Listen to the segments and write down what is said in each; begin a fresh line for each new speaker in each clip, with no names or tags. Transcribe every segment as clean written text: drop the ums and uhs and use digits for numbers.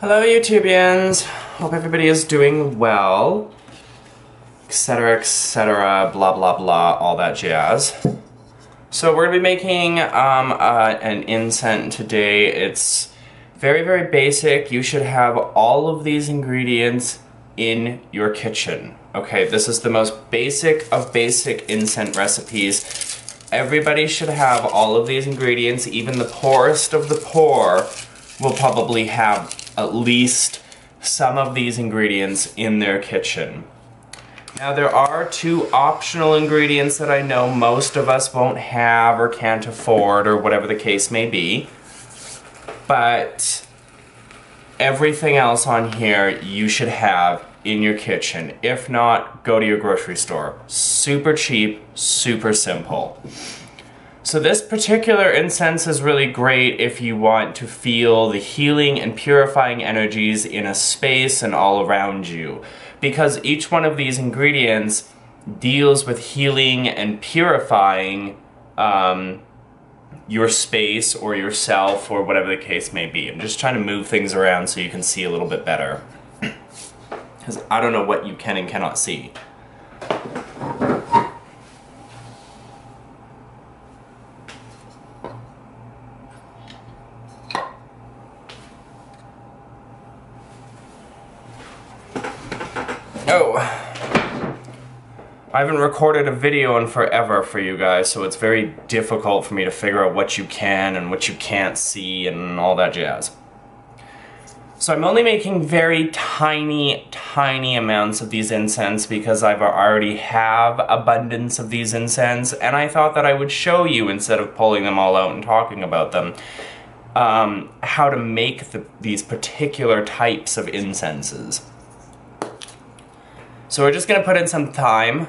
Hello YouTubians! Hope everybody is doing well, etc, blah blah blah, all that jazz. So we're going to be making an incense today. It's very basic. You should have all of these ingredients in your kitchen. Okay, this is the most basic of basic incense recipes. Everybody should have all of these ingredients. Even the poorest of the poor will probably have at least some of these ingredients in their kitchen. Now there are two optional ingredients that I know most of us won't have or can't afford or whatever the case may be, but everything else on here you should have in your kitchen. If not, go to your grocery store. Super cheap, super simple. So this particular incense is really great if you want to feel the healing and purifying energies in a space and all around you. Because each one of these ingredients deals with healing and purifying your space or yourself or whatever the case may be. I'm just trying to move things around so you can see a little bit better. Because I don't know what you can and cannot see. Oh, I haven't recorded a video in forever for you guys, so it's very difficult for me to figure out what you can and what you can't see and all that jazz. So I'm only making very tiny amounts of these incense because I already have abundance of these incense, and I thought that I would show you, instead of pulling them all out and talking about them, how to make these particular types of incenses. So we're just going to put in some thyme.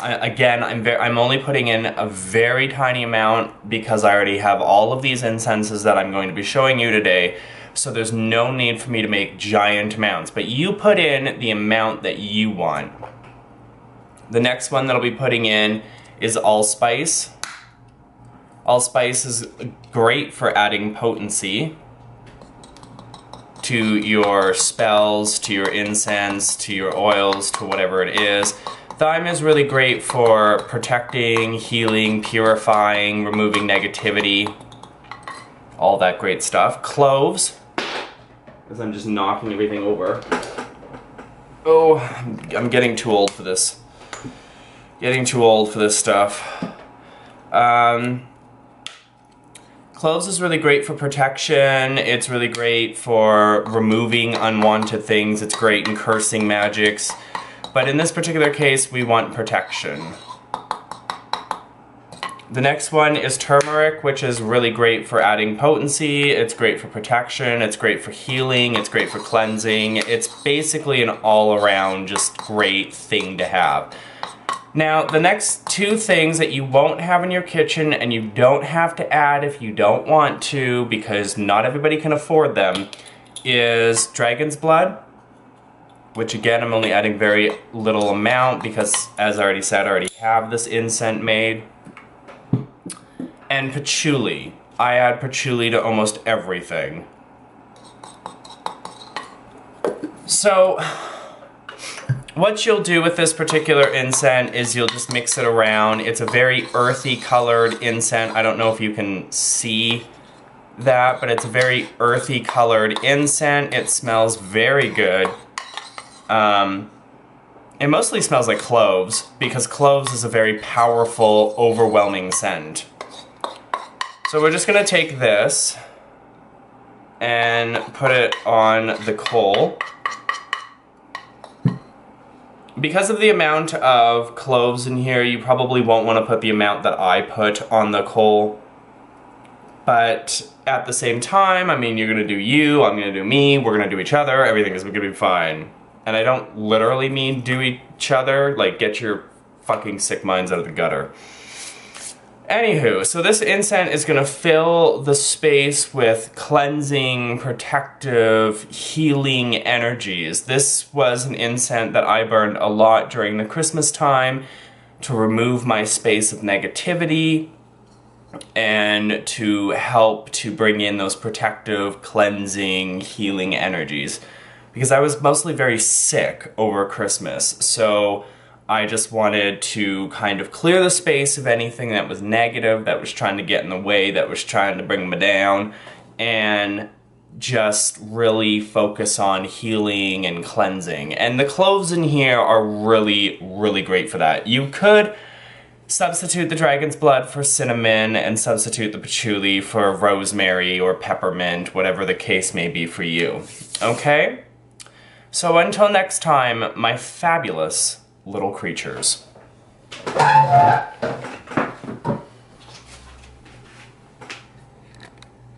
Again, I'm only putting in a very tiny amount because I already have all of these incenses that I'm going to be showing you today, so there's no need for me to make giant amounts. But you put in the amount that you want. The next one that I'll be putting in is allspice. Allspice is great for adding potency to your spells, to your incense, to your oils, to whatever it is. Thyme is really great for protecting, healing, purifying, removing negativity, all that great stuff. Cloves, because I'm just knocking everything over. Oh, I'm getting too old for this. Getting too old for this stuff. Cloves is really great for protection. It's really great for removing unwanted things. It's great in cursing magics. But in this particular case, we want protection. The next one is turmeric, which is really great for adding potency. It's great for protection. It's great for healing. It's great for cleansing. It's basically an all-around just great thing to have. Now, the next two things that you won't have in your kitchen, and you don't have to add if you don't want to, because not everybody can afford them, is dragon's blood, which again, I'm only adding very little amount because, as I already said, I already have this incense made. And patchouli. I add patchouli to almost everything. So what you'll do with this particular incense is you'll just mix it around. It's a very earthy colored incense. I don't know if you can see that, but it's a very earthy colored incense. It smells very good. It mostly smells like cloves, because cloves is a very powerful, overwhelming scent. So we're just going to take this and put it on the coal. Because of the amount of cloves in here, you probably won't want to put the amount that I put on the coal. But at the same time, I mean, you're going to do you, I'm going to do me, we're going to do each other, everything is going to be fine. And I don't literally mean do each other, like get your fucking sick minds out of the gutter. Anywho, so this incense is going to fill the space with cleansing, protective, healing energies. This was an incense that I burned a lot during the Christmas time to remove my space of negativity. and to help to bring in those protective, cleansing, healing energies. Because I was mostly very sick over Christmas, so I just wanted to kind of clear the space of anything that was negative, that was trying to get in the way, that was trying to bring me down, and just really focus on healing and cleansing. And the cloves in here are really, really great for that. You could substitute the dragon's blood for cinnamon and substitute the patchouli for rosemary or peppermint, whatever the case may be for you. Okay? So until next time, my fabulous little creatures.